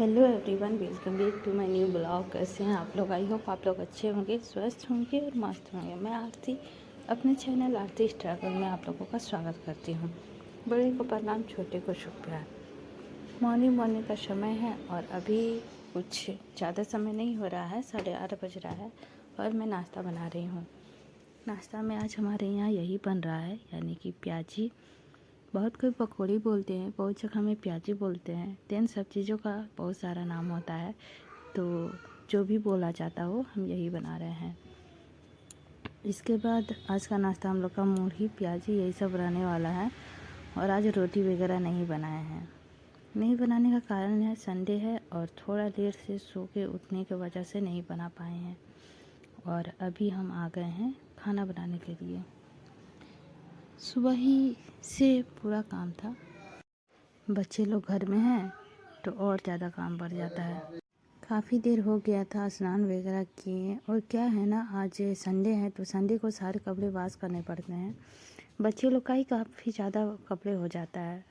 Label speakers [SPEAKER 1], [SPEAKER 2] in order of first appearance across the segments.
[SPEAKER 1] Hello everyone, welcome back to my new blog. कैसे हैं आप लोग? आई होप आप लोग अच्छे होंगे, स्वस्थ होंगे और मस्त होंगे। मैं आरती अपने चैनल आरती स्ट्रगल में आप लोगों का स्वागत करती हूं। बड़े को प्रणाम, छोटे को शुभ प्यार। मॉर्निंग का समय है और अभी कुछ ज़्यादा समय नहीं हो रहा है, 8:30 बज रहा है और मैं नाश्ता बना रही हूँ। नाश्ता में आज हमारे यहाँ यही बन रहा है, यानी कि प्याजी। बहुत कोई पकौड़ी बोलते हैं, बहुत जगह में प्याजी बोलते हैं। तेन सब चीज़ों का बहुत सारा नाम होता है, तो जो भी बोला जाता हो हम यही बना रहे हैं। इसके बाद आज का नाश्ता हम लोग का मूढ़ी प्याजी यही सब रहने वाला है। और आज रोटी वगैरह नहीं बनाए हैं। नहीं बनाने का कारण है संडे है और थोड़ा देर से सो के उठने की वजह से नहीं बना पाए हैं। और अभी हम आ गए हैं खाना बनाने के लिए। सुबह ही से पूरा काम था, बच्चे लोग घर में हैं तो और ज़्यादा काम बढ़ जाता है। काफ़ी देर हो गया था, स्नान वगैरह किए। और क्या है ना, आज संडे है तो संडे को सारे कपड़े वॉश करने पड़ते हैं। बच्चे लोग का ही काफ़ी ज़्यादा कपड़े हो जाता है,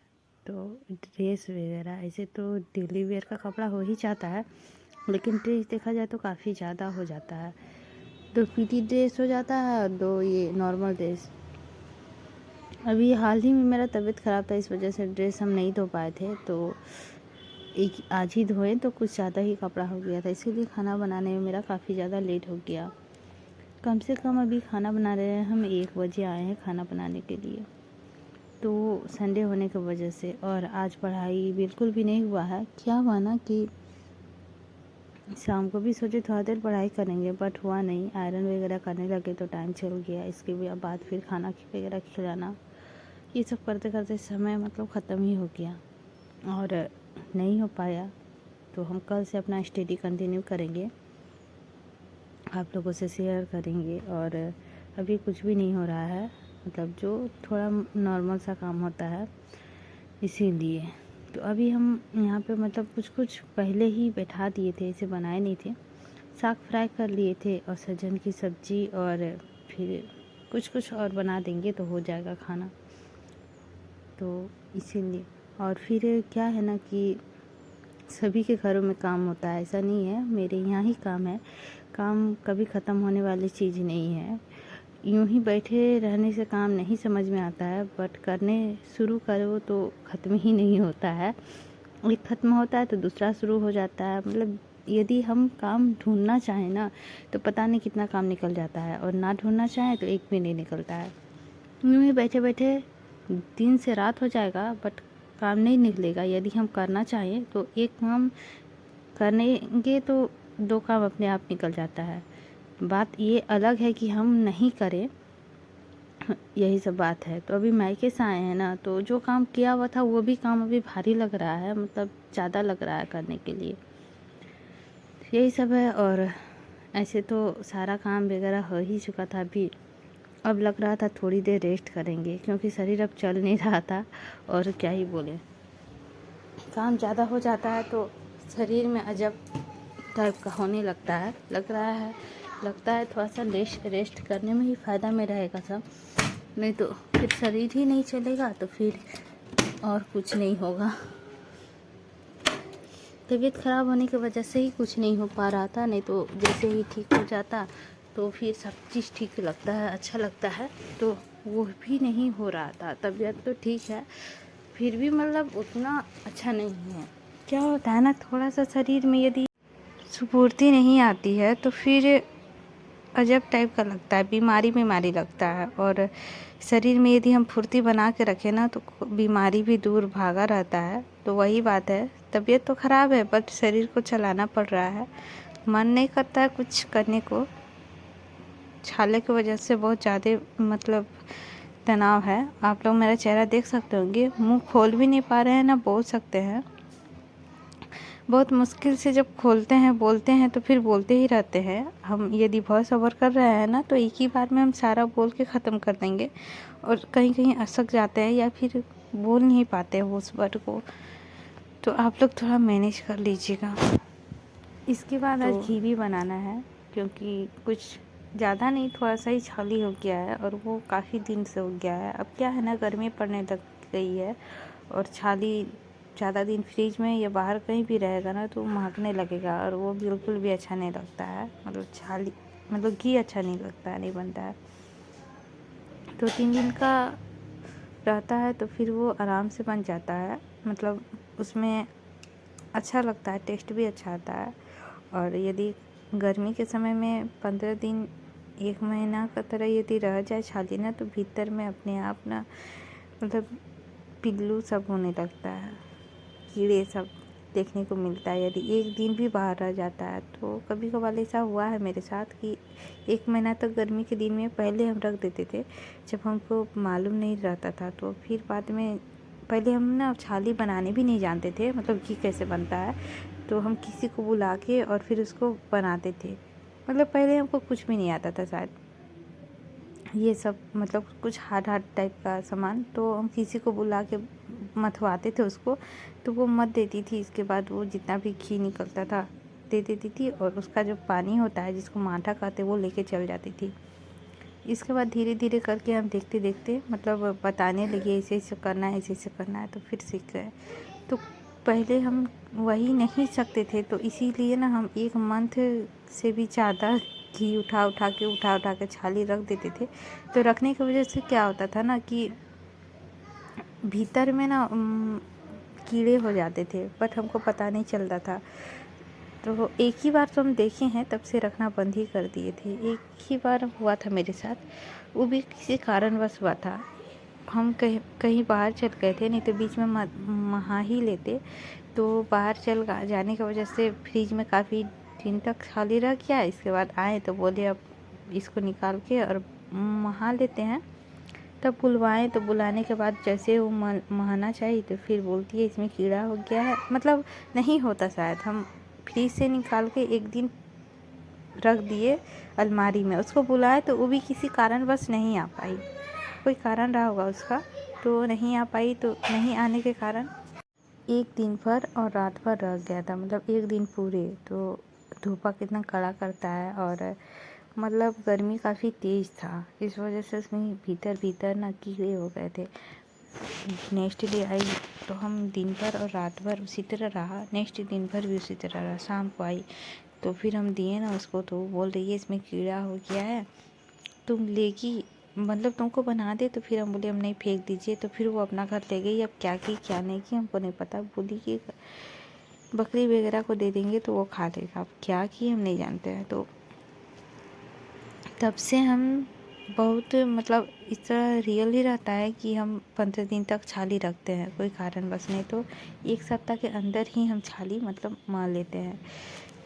[SPEAKER 1] तो ड्रेस वगैरह ऐसे तो डेली वेयर का कपड़ा हो ही जाता है, लेकिन ड्रेस देखा जाए तो काफ़ी ज़्यादा हो जाता है। 2 पीटी ड्रेस हो जाता है और 2 ये नॉर्मल ड्रेस। अभी हाल ही में मेरा तबीयत ख़राब था, इस वजह से ड्रेस हम नहीं धो पाए थे, तो एक आज ही धोए तो कुछ ज़्यादा ही कपड़ा हो गया था, इसीलिए खाना बनाने में मेरा काफ़ी ज़्यादा लेट हो गया। कम से कम अभी खाना बना रहे हैं हम, 1 बजे आए हैं खाना बनाने के लिए, तो संडे होने की वजह से। और आज पढ़ाई बिल्कुल भी नहीं हुआ है। क्या हुआ ना कि शाम को भी सोचे थोड़ा देर पढ़ाई करेंगे, बट हुआ नहीं। आयरन वगैरह करने लगे तो टाइम चल गया। इसके बाद फिर खाना वगैरह खिलाना, ये सब करते करते समय मतलब ख़त्म ही हो गया और नहीं हो पाया। तो हम कल से अपना स्टडी कंटिन्यू करेंगे, आप लोगों से शेयर करेंगे। और अभी कुछ भी नहीं हो रहा है, मतलब जो थोड़ा नॉर्मल सा काम होता है, इसीलिए। तो अभी हम यहाँ पे मतलब कुछ पहले ही बैठा दिए थे, इसे बनाए नहीं थे। साग फ्राई कर लिए थे और सजन की सब्ज़ी, और फिर कुछ और बना देंगे तो हो जाएगा खाना, तो इसीलिए। और फिर क्या है ना कि सभी के घरों में काम होता है, ऐसा नहीं है मेरे यहाँ ही काम है। काम कभी ख़त्म होने वाली चीज़ नहीं है। यूँ ही बैठे रहने से काम नहीं समझ में आता है, बट करने शुरू करो तो ख़त्म ही नहीं होता है। एक ख़त्म होता है तो दूसरा शुरू हो जाता है। मतलब यदि हम काम ढूंढना चाहें ना, तो पता नहीं कितना काम निकल जाता है, और ना ढूंढना चाहें तो एक भी नहीं निकलता है। यूँ ही बैठे बैठे दिन से रात हो जाएगा, बट काम नहीं निकलेगा। यदि हम करना चाहें तो एक काम करेंगे तो 2 काम अपने आप निकल जाता है। बात ये अलग है कि हम नहीं करें, यही सब बात है। तो अभी मायके से आए हैं ना, तो जो काम किया हुआ था वो भी काम अभी भारी लग रहा है, मतलब ज़्यादा लग रहा है करने के लिए। यही सब है। और ऐसे तो सारा काम वगैरह हो ही चुका था। अभी अब लग रहा था थोड़ी देर रेस्ट करेंगे, क्योंकि शरीर अब चल नहीं रहा था। और क्या ही बोले, काम ज़्यादा हो जाता है तो शरीर में अजब टाइप का होने लगता है। लगता है थोड़ा सा रेस्ट करने में ही फ़ायदा में रहेगा सब, नहीं तो फिर शरीर ही नहीं चलेगा, तो फिर और कुछ नहीं होगा। तबीयत ख़राब होने की वजह से ही कुछ नहीं हो पा रहा था, नहीं तो जैसे ही ठीक हो जाता तो फिर सब चीज़ ठीक लगता है, अच्छा लगता है। तो वो भी नहीं हो रहा था। तबीयत तो ठीक है, फिर भी मतलब उतना अच्छा नहीं है। क्या होता है ना, थोड़ा सा शरीर में यदि स्फूर्ति नहीं आती है तो फिर अजब टाइप का लगता है, बीमारी लगता है। और शरीर में यदि हम फुर्ती बना के रखें ना, तो बीमारी भी दूर भागा रहता है। तो वही बात है, तबीयत तो ख़राब है बट शरीर को चलाना पड़ रहा है। मन नहीं करता है कुछ करने को, छाले की वजह से बहुत ज़्यादा मतलब तनाव है। आप लोग मेरा चेहरा देख सकते होंगे, मुंह खोल भी नहीं पा रहे हैं ना बोल सकते हैं। बहुत मुश्किल से जब खोलते हैं बोलते हैं तो फिर बोलते ही रहते हैं। हम यदि वॉइस ओवर कर रहे हैं ना, तो एक ही बार में हम सारा बोल के ख़त्म कर देंगे, और कहीं कहीं अटक जाते हैं या फिर बोल नहीं पाते हैं उस वर्ड को। तो आप लोग थोड़ा मैनेज कर लीजिएगा। इसके बाद आज घी भी बनाना है, क्योंकि कुछ ज़्यादा नहीं, थोड़ा सा ही छाली हो गया है और वो काफ़ी दिन से हो गया है। अब क्या है ना, गर्मी पड़ने लग गई है और छाली ज़्यादा दिन फ्रिज में या बाहर कहीं भी रहेगा ना तो महकने लगेगा और वो बिल्कुल भी अच्छा नहीं लगता है। मतलब छाली मतलब घी अच्छा नहीं लगता है, नहीं बनता है। 2-3 दिन का रहता है तो फिर वो आराम से बन जाता है। मतलब उसमें अच्छा लगता है, टेस्ट भी अच्छा आता है। और यदि गर्मी के समय में 15 दिन 1 महीना का तरह यदि रह जाए छाली ना तो भीतर में अपने आप ना मतलब पिल्लू सब होने लगता है, कीड़े सब देखने को मिलता है। यदि 1 दिन भी बाहर रह जाता है तो कभी कभार ऐसा हुआ है मेरे साथ कि 1 महीना तक गर्मी के दिन में पहले हम रख देते थे जब हमको मालूम नहीं रहता था। तो फिर बाद में पहले हम ना छाली बनाने भी नहीं जानते थे, मतलब घी कैसे बनता है। तो हम किसी को बुला के और फिर उसको बनाते थे। मतलब पहले हमको कुछ भी नहीं आता था शायद ये सब, मतलब कुछ हार्ड हार्ड टाइप का सामान। तो हम किसी को बुला के मथवाते थे उसको, तो वो मत देती थी। इसके बाद वो जितना भी घी निकलता था दे देती थी और उसका जो पानी होता है जिसको माठा कहते वो लेके चल जाती थी। इसके बाद धीरे धीरे करके हम देखते देखते मतलब बताने लगे ऐसे ऐसे करना है, ऐसे ऐसे करना है, तो फिर सीख गए। तो पहले हम वही नहीं सकते थे तो इसीलिए ना हम 1 मंथ से भी ज़्यादा घी उठा उठा के छाली रख देते थे। तो रखने की वजह से क्या होता था ना कि भीतर में ना कीड़े हो जाते थे, बट हमको पता नहीं चलता था। तो एक ही बार तो हम देखे हैं, तब से रखना बंद ही कर दिए थे। एक ही बार हुआ था मेरे साथ, वो भी किसी कारणवश हुआ था। हम कहीं कहीं बाहर चल गए थे, नहीं तो बीच में नहा ही लेते। तो बाहर जाने की वजह से फ्रिज में काफ़ी दिन तक खाली रह गया। इसके बाद आए तो बोले अब इसको निकाल के और नहा लेते हैं। तब बुलवाएँ तो बुलाने के बाद जैसे वो नहाना चाहिए तो फिर बोलती है इसमें कीड़ा हो गया है। मतलब नहीं होता शायद, हम फ्रिज से निकाल के 1 दिन रख दिए अलमारी में, उसको बुलाए तो वो भी किसी कारणवश नहीं आ पाई। कोई कारण रहा होगा उसका, तो नहीं आ पाई। तो नहीं आने के कारण 1 दिन भर और रात भर रह गया था, मतलब 1 दिन पूरे। तो धूपा कितना कड़ा करता है और मतलब गर्मी काफ़ी तेज़ था, इस वजह से उसमें भीतर भीतर ना कीड़े हो गए थे। नेक्स्ट डे आई तो हम दिन भर और रात भर उसी तरह रहा, नेक्स्ट दिन भर भी उसी तरह रहा। शाम को आई तो फिर हम दिए ना उसको, तो वो बोल रही है इसमें कीड़ा हो गया है, तुम लेगी, मतलब तुमको बना दे। तो फिर हम बोले हम नहीं, फेंक दीजिए। तो फिर वो अपना घर ले गई। अब क्या की क्या नहीं की हमको नहीं पता, बोली कि बकरी वगैरह को दे देंगे तो वो खा लेगा। अब क्या की हम नहीं जानते हैं। तो तब से हम बहुत मतलब इस तरह रियल ही रहता है कि हम 15 दिन तक छाली रखते हैं, कोई कारणवश नहीं तो 1 सप्ताह के अंदर ही हम छाली मतलब मान लेते हैं।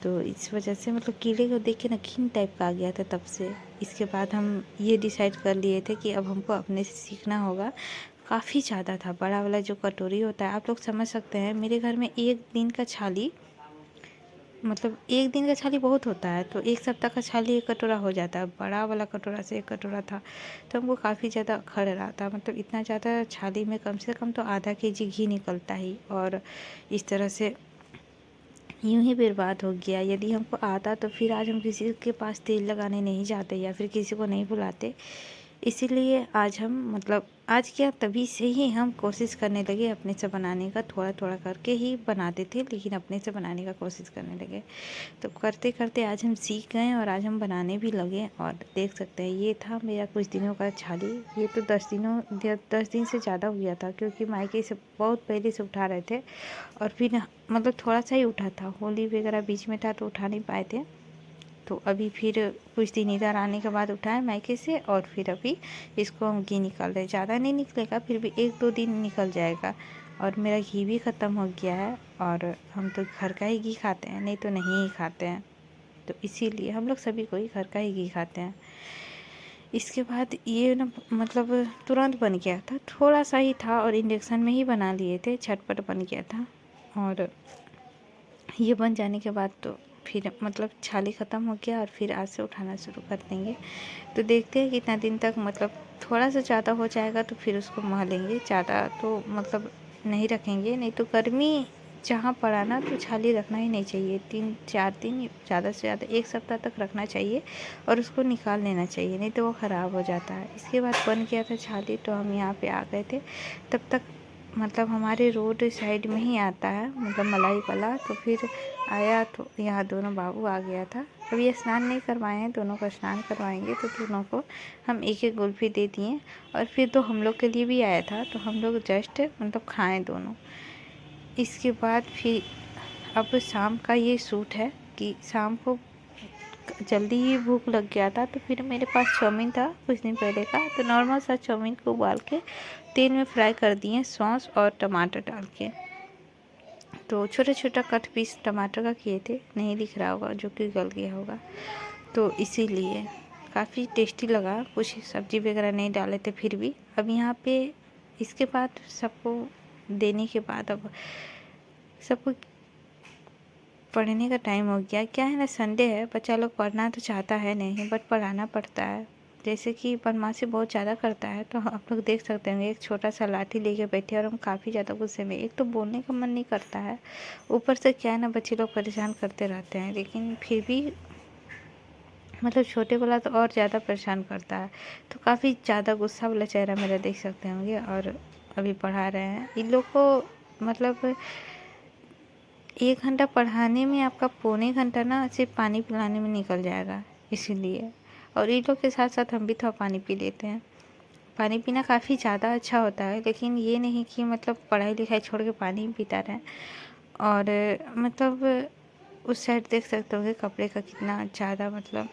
[SPEAKER 1] तो इस वजह से मतलब कीड़े को देख के ना घिन टाइप का आ गया था तब से। इसके बाद हम ये डिसाइड कर लिए थे कि अब हमको अपने से सीखना होगा। काफ़ी ज़्यादा था, बड़ा वाला जो कटोरी होता है, आप लोग समझ सकते हैं। मेरे घर में 1 दिन का छाली, मतलब 1 दिन का छाली बहुत होता है, तो 1 सप्ताह का छाली 1 कटोरा हो जाता है। बड़ा वाला कटोरा से 1 कटोरा था, तो हमको काफ़ी ज़्यादा खड़ रहा था। मतलब इतना ज़्यादा छाली में कम से कम तो आधा केजी घी निकलता ही, और इस तरह से यूँ ही बर्बाद हो गया। यदि हमको आता तो फिर आज हम किसी के पास तेल लगाने नहीं जाते या फिर किसी को नहीं बुलाते। इसीलिए आज हम मतलब आज क्या, तभी से ही हम कोशिश करने लगे अपने से बनाने का। थोड़ा थोड़ा करके ही बनाते थे लेकिन अपने से बनाने का कोशिश करने लगे। तो करते करते आज हम सीख गए और आज हम बनाने भी लगे। और देख सकते हैं ये था मेरा कुछ दिनों का छाली। ये तो 10 दिन से ज़्यादा हो गया था, क्योंकि मायके से बहुत पहले से उठा रहे थे और फिर मतलब थोड़ा सा ही उठा था, होली वगैरह बीच में था तो उठा नहीं पाए थे। तो अभी फिर कुछ दिन इधर आने के बाद उठाए मायके से, और फिर अभी इसको हम घी निकाल रहे। ज़्यादा नहीं निकलेगा, फिर भी 1-2 दिन निकल जाएगा। और मेरा घी भी ख़त्म हो गया है, और हम तो घर का ही घी खाते हैं, नहीं तो नहीं ही खाते हैं। तो इसीलिए हम लोग सभी को ही घर का ही घी खाते हैं। इसके बाद ये ना मतलब तुरंत बन गया था, थोड़ा सा ही था और इंडक्शन में ही बना लिए थे, झटपट बन गया था। और ये बन जाने के बाद तो फिर मतलब छाली ख़त्म हो गया और फिर आज से उठाना शुरू कर देंगे। तो देखते हैं कितना दिन तक, मतलब थोड़ा सा ज़्यादा हो जाएगा तो फिर उसको मह लेंगे। ज़्यादा तो मतलब नहीं रखेंगे, नहीं तो गर्मी जहाँ पड़ा ना तो छाली रखना ही नहीं चाहिए। 3-4 दिन, ज़्यादा से ज़्यादा 1 सप्ताह तक रखना चाहिए और उसको निकाल लेना चाहिए, नहीं तो वो ख़राब हो जाता है। इसके बाद बन गया था छाली, तो हम यहाँ पे आ गए थे। तब तक मतलब हमारे रोड साइड में ही आता है, मतलब मलाई वाला। तो फिर आया तो यहाँ दोनों बाबू आ गया था। अभी स्नान नहीं करवाए हैं, दोनों को स्नान करवाएंगे। तो दोनों को हम एक एक कुल्फ़ी दे दिए और फिर तो हम लोग के लिए भी आया था, तो हम लोग जस्ट मतलब खाएँ दोनों। इसके बाद फिर अब शाम का ये सूट है कि शाम को जल्दी ही भूख लग गया था, तो फिर मेरे पास चाउमीन था कुछ दिन पहले का। तो नॉर्मल सा चाउमीन को उबाल के तेल में फ्राई कर दिए सॉस और टमाटर डाल के। तो छोटा छोटा कट पीस टमाटर का किए थे, नहीं दिख रहा होगा जो कि गल गया होगा, तो इसीलिए काफ़ी टेस्टी लगा। कुछ सब्ज़ी वगैरह नहीं डाले थे फिर भी। अब यहाँ पे इसके बाद सबको देने के बाद अब सबको पढ़ने का टाइम हो गया। क्या है ना, संडे है, बच्चा लोग पढ़ना तो चाहता है नहीं, बट पढ़ाना पड़ता है। जैसे कि बदमाशी बहुत ज़्यादा करता है, तो आप लोग देख सकते होंगे एक छोटा सा लाठी लेके बैठे और हम काफ़ी ज़्यादा गुस्से में। एक तो बोलने का मन नहीं करता है, ऊपर से क्या है ना, बच्चे लोग परेशान करते रहते हैं। लेकिन फिर भी मतलब छोटे वाला तो और ज़्यादा परेशान करता है। तो काफ़ी ज़्यादा गुस्सा वाला चेहरा मेरा देख सकते होंगे। और अभी पढ़ा रहे हैं इन लोग को। मतलब 1 घंटा पढ़ाने में आपका पौने घंटा ना सिर्फ पानी पिलाने में निकल जाएगा, इसीलिए। और इन लोग के साथ साथ हम भी थोड़ा पानी पी लेते हैं। पानी पीना काफ़ी ज़्यादा अच्छा होता है, लेकिन ये नहीं कि मतलब पढ़ाई लिखाई छोड़ के पानी ही पीता रहें। और मतलब उस साइड देख सकते होंगे कपड़े का कितना ज़्यादा मतलब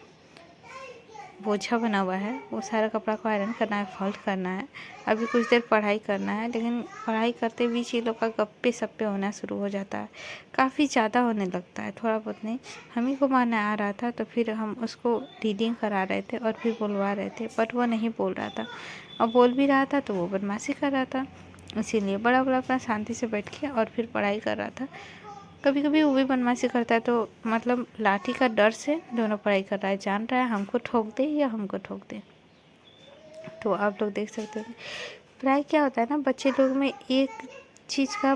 [SPEAKER 1] बोझा बना हुआ है। वो सारा कपड़ा को आयरन करना है, फोल्ड करना है। अभी कुछ देर पढ़ाई करना है, लेकिन पढ़ाई करते बीच ये लोग का गप्पे सप्पे होना शुरू हो जाता है। काफ़ी ज़्यादा होने लगता है, थोड़ा बहुत नहीं। हम ही को मारने आ रहा था, तो फिर हम उसको रीडिंग करा रहे थे और फिर बुलवा रहे थे, बट वो नहीं बोल रहा था। और बोल भी रहा था तो वो बदमाशी कर रहा था, इसीलिए बड़ा बड़ा अपना शांति से बैठ के और फिर पढ़ाई कर रहा था। कभी कभी वो भी बदमाशी करता है, तो मतलब लाठी का डर से दोनों पढ़ाई कर रहा है, जान रहा है हमको ठोक दे या हमको ठोक दे। तो आप लोग देख सकते हैं पढ़ाई क्या होता है ना, बच्चे लोग में एक चीज़ का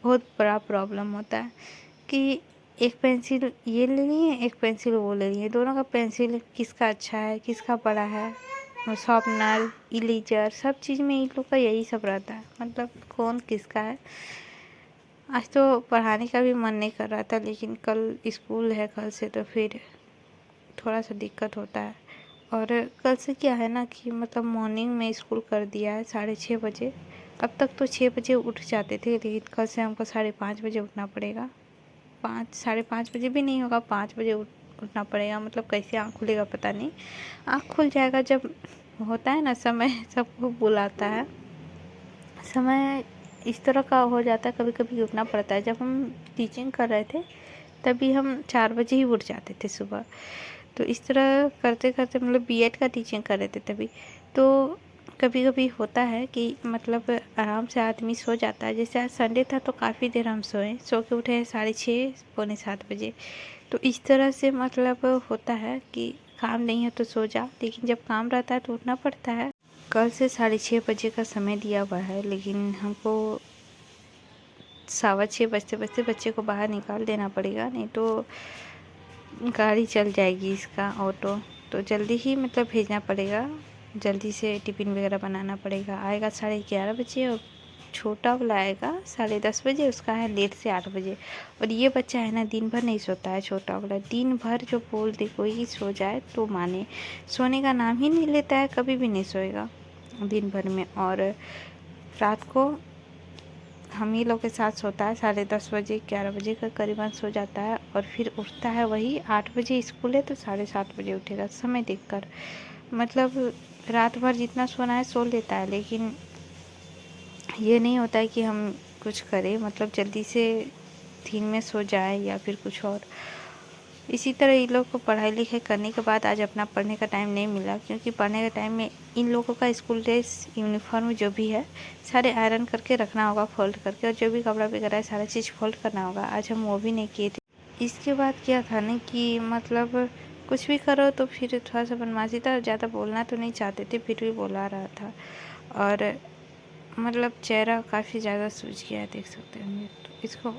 [SPEAKER 1] बहुत बड़ा प्रॉब्लम होता है कि एक पेंसिल ये ले लिए, एक पेंसिल वो ले लिए, दोनों का पेंसिल किसका अच्छा है, किसका बड़ा है। शार्पनर, इरेजर, सब चीज़ में इन लोग का यही सब रहता है, मतलब कौन किसका है। आज तो पढ़ाने का भी मन नहीं कर रहा था, लेकिन कल स्कूल है, कल से तो फिर थोड़ा सा दिक्कत होता है। और कल से क्या है ना कि मतलब मॉर्निंग में स्कूल कर दिया है 6:30 बजे। अब तक तो 6 बजे उठ जाते थे, लेकिन कल से हमको 5:30 बजे उठना पड़ेगा। 5 साढ़े 5 बजे भी नहीं होगा, 5 बजे उठना पड़ेगा। मतलब कैसे आँख खुलेगा पता नहीं। आँख खुल जाएगा जब होता है ना, समय सबको बुलाता है। समय इस तरह का हो जाता है, कभी कभी उठना पड़ता है। जब हम टीचिंग कर रहे थे तभी हम 4 बजे ही उठ जाते थे सुबह। तो इस तरह करते करते मतलब बीएड का टीचिंग कर रहे थे तभी। तो कभी कभी होता है कि मतलब आराम से आदमी सो जाता है। जैसे आज संडे था तो काफ़ी देर हम सोए, सो के उठे 6:30 पौने 7 बजे। तो इस तरह से मतलब होता है कि काम नहीं है तो सो जा, लेकिन जब काम रहता है तो उठना पड़ता है। कल से 6:30 बजे का समय दिया हुआ है, लेकिन हमको 6:15 बजते बजते बच्चे को बाहर निकाल देना पड़ेगा, नहीं तो गाड़ी चल जाएगी इसका ऑटो। तो जल्दी ही मतलब भेजना पड़ेगा, जल्दी से टिफ़िन वगैरह बनाना पड़ेगा। आएगा 11:30 बजे और छोटा वाला आएगा 10:30 बजे, उसका है लेट से 8 बजे। और ये बच्चा है ना दिन भर नहीं सोता है, छोटा वाला दिन भर जो बोल दे कोई सो जाए तो माने, सोने का नाम ही नहीं लेता है, कभी भी नहीं सोएगा दिन भर में। और रात को हम ही लोग के साथ सोता है, 10:30 बजे 11 बजे का करीबन सो जाता है। और फिर उठता है वही 8 बजे, स्कूल है तो 7:30 बजे उठेगा समय देखकर। मतलब रात भर जितना सोना है सो लेता है, लेकिन ये नहीं होता है कि हम कुछ करें, मतलब जल्दी से दिन में सो जाए या फिर कुछ और। इसी तरह इन लोग को पढ़ाई लिखाई करने के बाद आज अपना पढ़ने का टाइम नहीं मिला, क्योंकि पढ़ने के टाइम में इन लोगों का स्कूल ड्रेस यूनिफॉर्म जो भी है सारे आयरन करके रखना होगा, फोल्ड करके। और जो भी कपड़ा वगैरह है सारा चीज़ फोल्ड करना होगा, आज हम वो भी नहीं किए थे। इसके बाद क्या था ना कि मतलब कुछ भी करो तो फिर थोड़ा सा बदमाशी था, ज़्यादा बोलना तो नहीं चाहते थे, फिर भी बोला रहा था। और मतलब चेहरा काफ़ी ज़्यादा सूज गया है, देख सकते हैं। तो इसको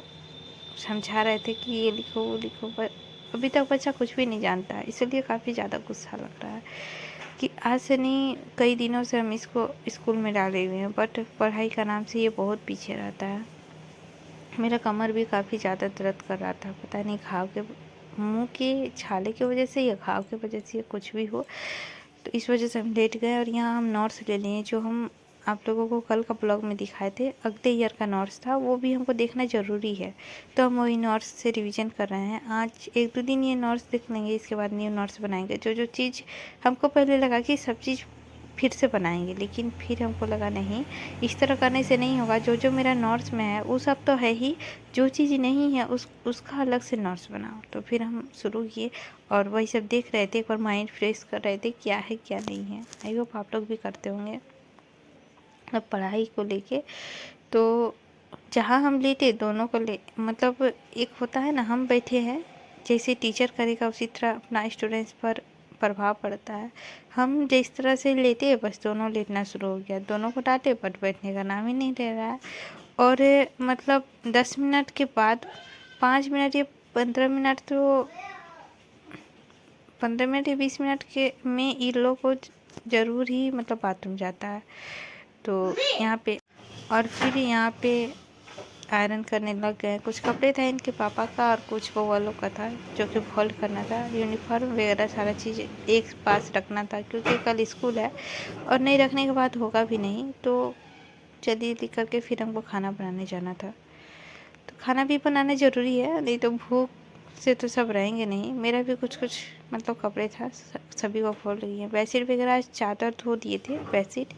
[SPEAKER 1] समझा रहे थे कि ये लिखो वो लिखो, पर अभी तक बच्चा कुछ भी नहीं जानता है, इसलिए काफ़ी ज़्यादा गुस्सा लग रहा है। कि आज से नहीं, कई दिनों से हम इसको स्कूल में डाले हुए हैं, बट पढ़ाई का नाम से ये बहुत पीछे रहता है। मेरा कमर भी काफ़ी ज़्यादा दर्द कर रहा था, पता नहीं घाव के, मुंह के छाले की वजह से या घाव की वजह से या कुछ भी हो, तो इस वजह से हम लेट गए। और यहाँ हम नोट्स ले लिए जो हम आप लोगों को कल का ब्लॉग में दिखाए थे, अगले ईयर का नोट्स था, वो भी हमको देखना ज़रूरी है, तो हम वही नोट्स से रिवीजन कर रहे हैं। आज 1-2 दिन ये नोट्स देख लेंगे, इसके बाद न्यू नोट्स बनाएंगे। जो जो चीज़ हमको पहले लगा कि सब चीज़ फिर से बनाएंगे, लेकिन फिर हमको लगा नहीं, इस तरह करने से नहीं होगा। जो जो मेरा नोट्स में है वो सब तो है ही, जो चीज़ नहीं है उसका अलग से नोट्स बनाओ। तो फिर हम शुरू किए और वही सब देख रहे थे, एक बार माइंड फ्रेश कर रहे थे क्या है क्या नहीं है। आई होप आप लोग भी करते होंगे। अब पढ़ाई को लेके तो जहाँ हम लेटे दोनों को ले, मतलब एक होता है ना, हम बैठे हैं, जैसे टीचर करेगा उसी तरह अपना स्टूडेंट्स पर प्रभाव पड़ता है। हम जिस तरह से लेते बस दोनों लेटना शुरू हो गया, दोनों को डांटे बट बैठने का नाम ही नहीं ले रहा है। और मतलब 10 मिनट के बाद 5 मिनट या 15 मिनट, तो 15 मिनट या 20 मिनट के में इन लोगों को ज़रूर ही मतलब बाथरूम जाता है। तो यहाँ पे, और फिर यहाँ पे आयरन करने लग गए। कुछ कपड़े था इनके पापा का और कुछ वो वालों का था जो कि फोल्ड करना था। यूनिफॉर्म वगैरह सारा चीज़ एक पास रखना था, क्योंकि कल स्कूल है और नहीं रखने के बाद होगा भी नहीं। तो जल्दी जल्दी करके फिर हमको खाना बनाने जाना था। तो खाना भी बनाना ज़रूरी है, नहीं तो भूख से तो सब रहेंगे नहीं। मेरा भी कुछ कुछ मतलब कपड़े था, सभी को फोल्ड किए। बेडशीट वगैरह चादर धो दिए थे बेडशीट,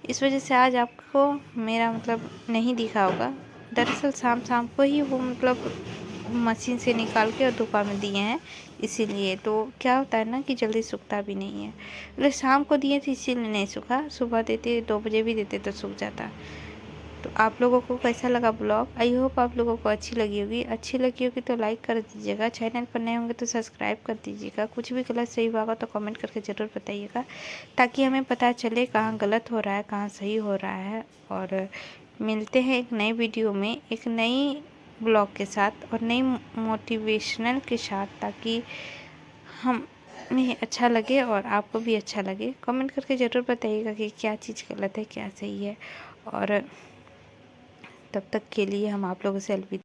[SPEAKER 1] इस वजह से आज आपको मेरा मतलब नहीं दिखा होगा। दरअसल शाम शाम को ही वो मतलब मशीन से निकाल के और धूपा में दिए हैं, इसीलिए। तो क्या होता है ना कि जल्दी सूखता भी नहीं है, मतलब शाम को दिए थे इसीलिए नहीं सूखा, सुबह देते 2 बजे भी देते तो सूख जाता। तो आप लोगों को कैसा लगा ब्लॉग? आई होप आप लोगों को अच्छी लगी होगी। अच्छी लगी होगी तो लाइक कर दीजिएगा, चैनल पर नए होंगे तो सब्सक्राइब कर दीजिएगा। कुछ भी गलत सही होगा तो कमेंट करके ज़रूर बताइएगा, ताकि हमें पता चले कहाँ गलत हो रहा है कहाँ सही हो रहा है। और मिलते हैं एक नई वीडियो में, एक नई ब्लॉग के साथ और नई मोटिवेशनल के साथ, ताकि हमें अच्छा लगे और आपको भी अच्छा लगे। कमेंट करके ज़रूर बताइएगा कि क्या चीज़ गलत है क्या सही है। और तब तक के लिए हम आप लोगों से अलविदा।